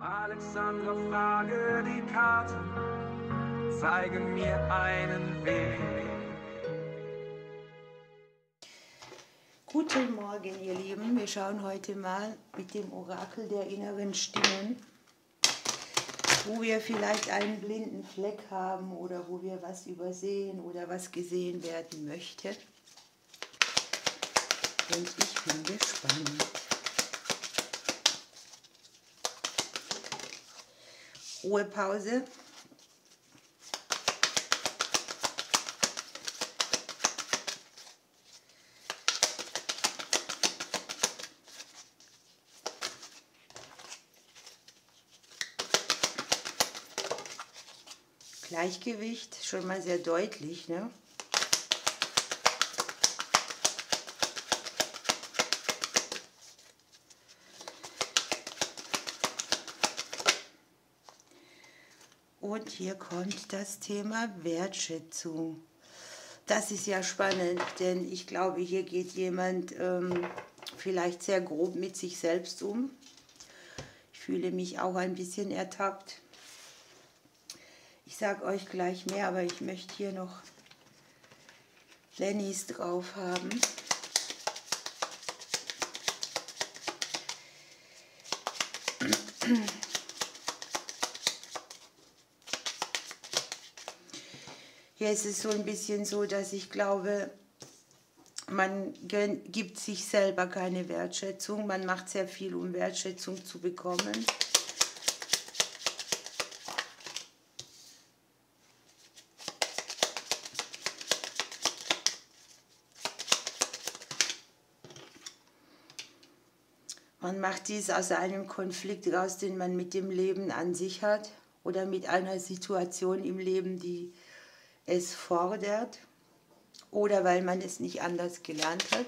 Alexandra, frage die Karten, zeigen mir einen Weg. Guten Morgen, ihr Lieben. Wir schauen heute mal mit dem Orakel der inneren Stimmen, wo wir vielleicht einen blinden Fleck haben oder wo wir was übersehen oder was gesehen werden möchte. Und ich bin gespannt. Ruhepause. Gleichgewicht, schon mal sehr deutlich, ne? Und hier kommt das Thema Wertschätzung. Das ist ja spannend, denn ich glaube, hier geht jemand vielleicht sehr grob mit sich selbst um. Ich fühle mich auch ein bisschen ertappt. Ich sage euch gleich mehr, aber ich möchte hier noch Lennys drauf haben. Hier ist es so ein bisschen so, dass ich glaube, man gibt sich selber keine Wertschätzung. Man macht sehr viel, um Wertschätzung zu bekommen. Man macht dies aus einem Konflikt raus, den man mit dem Leben an sich hat oder mit einer Situation im Leben, die es fordert oder weil man es nicht anders gelernt hat.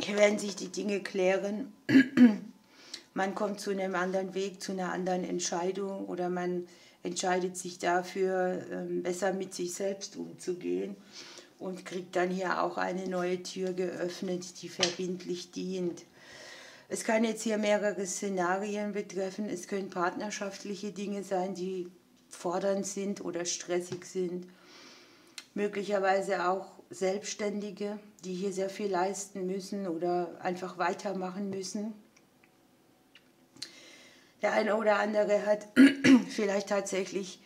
Hier werden sich die Dinge klären. Man kommt zu einem anderen Weg, zu einer anderen Entscheidung oder man entscheidet sich dafür, besser mit sich selbst umzugehen und kriegt dann hier auch eine neue Tür geöffnet, die verbindlich dient. Es kann jetzt hier mehrere Szenarien betreffen. Es können partnerschaftliche Dinge sein, die fordernd sind oder stressig sind. Möglicherweise auch Selbstständige, die hier sehr viel leisten müssen oder einfach weitermachen müssen. Der eine oder andere hat vielleicht tatsächlich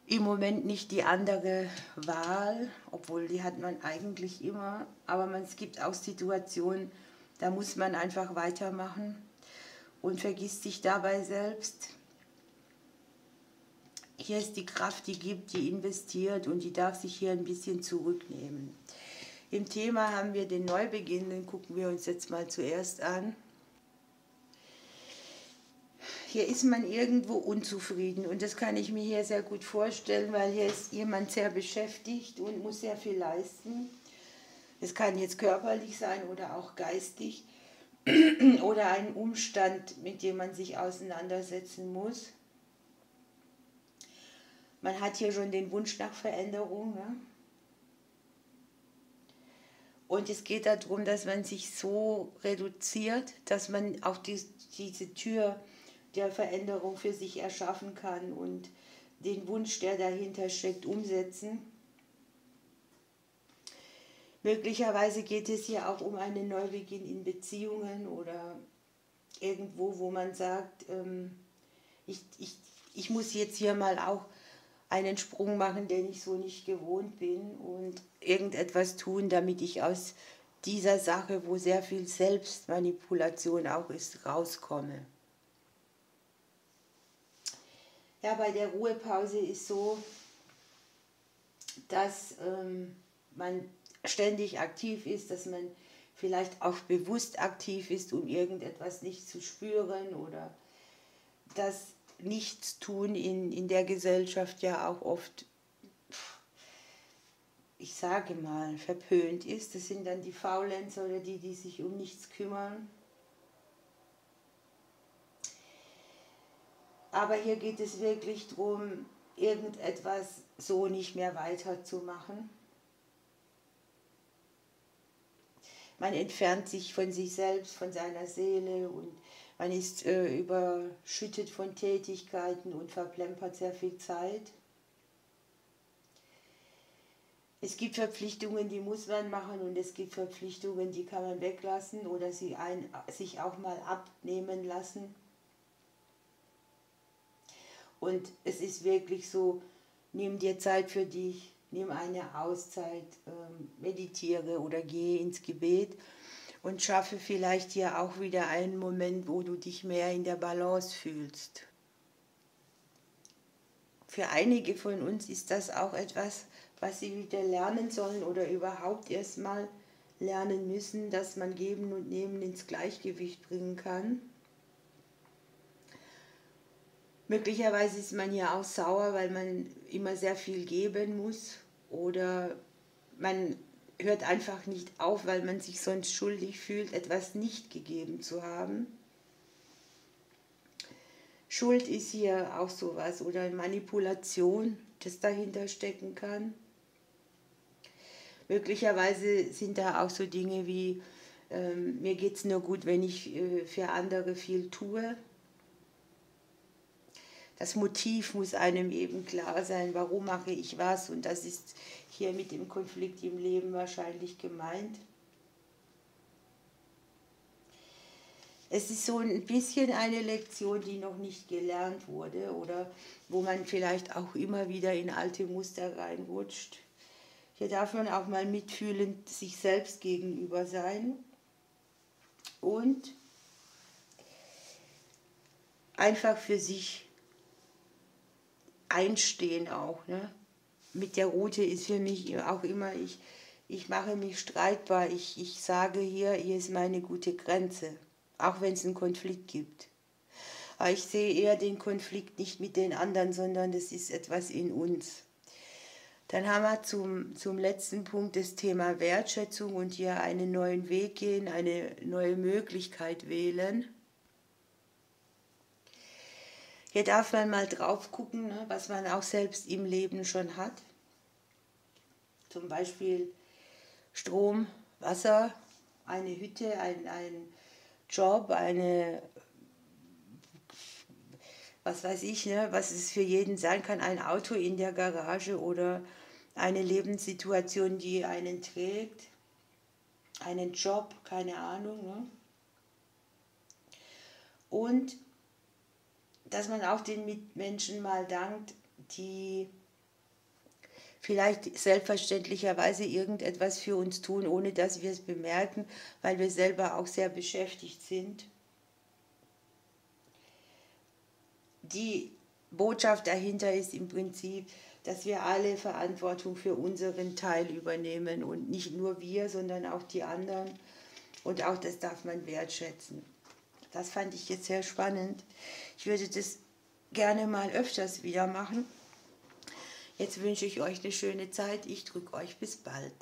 im Moment nicht die andere Wahl, obwohl die hat man eigentlich immer, aber es gibt auch Situationen, da muss man einfach weitermachen und vergisst sich dabei selbst. Hier ist die Kraft, die gibt, die investiert und die darf sich hier ein bisschen zurücknehmen. Im Thema haben wir den Neubeginn, den gucken wir uns jetzt mal zuerst an. Hier ist man irgendwo unzufrieden und das kann ich mir hier sehr gut vorstellen, weil hier ist jemand sehr beschäftigt und muss sehr viel leisten. Es kann jetzt körperlich sein oder auch geistig oder ein Umstand, mit dem man sich auseinandersetzen muss. Man hat hier schon den Wunsch nach Veränderung, ne? Und es geht darum, dass man sich so reduziert, dass man auch diese Tür der Veränderung für sich erschaffen kann und den Wunsch, der dahinter steckt, umsetzen. Möglicherweise geht es hier auch um einen Neubeginn in Beziehungen oder irgendwo, wo man sagt, ich muss jetzt hier mal auch einen Sprung machen, den ich so nicht gewohnt bin und irgendetwas tun, damit ich aus dieser Sache, wo sehr viel Selbstmanipulation auch ist, rauskomme. Ja, bei der Ruhepause ist so, dass man ständig aktiv ist, dass man vielleicht auch bewusst aktiv ist, um irgendetwas nicht zu spüren oder das Nichtstun in der Gesellschaft ja auch oft, ich sage mal, verpönt ist. Das sind dann die Faulenzer oder die, die sich um nichts kümmern. Aber hier geht es wirklich darum, irgendetwas so nicht mehr weiterzumachen. Man entfernt sich von sich selbst, von seiner Seele und man ist überschüttet von Tätigkeiten und verplempert sehr viel Zeit. Es gibt Verpflichtungen, die muss man machen und es gibt Verpflichtungen, die kann man weglassen oder sich auch mal abnehmen lassen. Und es ist wirklich so, nimm dir Zeit für dich, nimm eine Auszeit, meditiere oder gehe ins Gebet und schaffe vielleicht hier auch wieder einen Moment, wo du dich mehr in der Balance fühlst. Für einige von uns ist das auch etwas, was sie wieder lernen sollen oder überhaupt erstmal lernen müssen, dass man Geben und Nehmen ins Gleichgewicht bringen kann. Möglicherweise ist man ja auch sauer, weil man immer sehr viel geben muss oder man hört einfach nicht auf, weil man sich sonst schuldig fühlt, etwas nicht gegeben zu haben. Schuld ist hier auch sowas oder Manipulation, das dahinter stecken kann. Möglicherweise sind da auch so Dinge wie, mir geht es nur gut, wenn ich für andere viel tue. Das Motiv muss einem eben klar sein, warum mache ich was, und das ist hier mit dem Konflikt im Leben wahrscheinlich gemeint. Es ist so ein bisschen eine Lektion, die noch nicht gelernt wurde oder wo man vielleicht auch immer wieder in alte Muster reinrutscht. Hier darf man auch mal mitfühlend sich selbst gegenüber sein und einfach für sich einstehen auch. Ne? Mit der Route ist für mich auch immer, ich mache mich streitbar, ich sage hier ist meine gute Grenze, auch wenn es einen Konflikt gibt. Aber ich sehe eher den Konflikt nicht mit den anderen, sondern das ist etwas in uns. Dann haben wir zum letzten Punkt das Thema Wertschätzung und hier einen neuen Weg gehen, eine neue Möglichkeit wählen. Hier darf man mal drauf gucken, ne, was man auch selbst im Leben schon hat. Zum Beispiel Strom, Wasser, eine Hütte, ein Job, was weiß ich, ne, was es für jeden sein kann, ein Auto in der Garage oder eine Lebenssituation, die einen trägt, einen Job, keine Ahnung. Ne? Und dass man auch den Mitmenschen mal dankt, die vielleicht selbstverständlicherweise irgendetwas für uns tun, ohne dass wir es bemerken, weil wir selber auch sehr beschäftigt sind. Die Botschaft dahinter ist im Prinzip, dass wir alle Verantwortung für unseren Teil übernehmen und nicht nur wir, sondern auch die anderen, und auch das darf man wertschätzen. Das fand ich jetzt sehr spannend. Ich würde das gerne mal öfters wieder machen. Jetzt wünsche ich euch eine schöne Zeit. Ich drücke euch bis bald.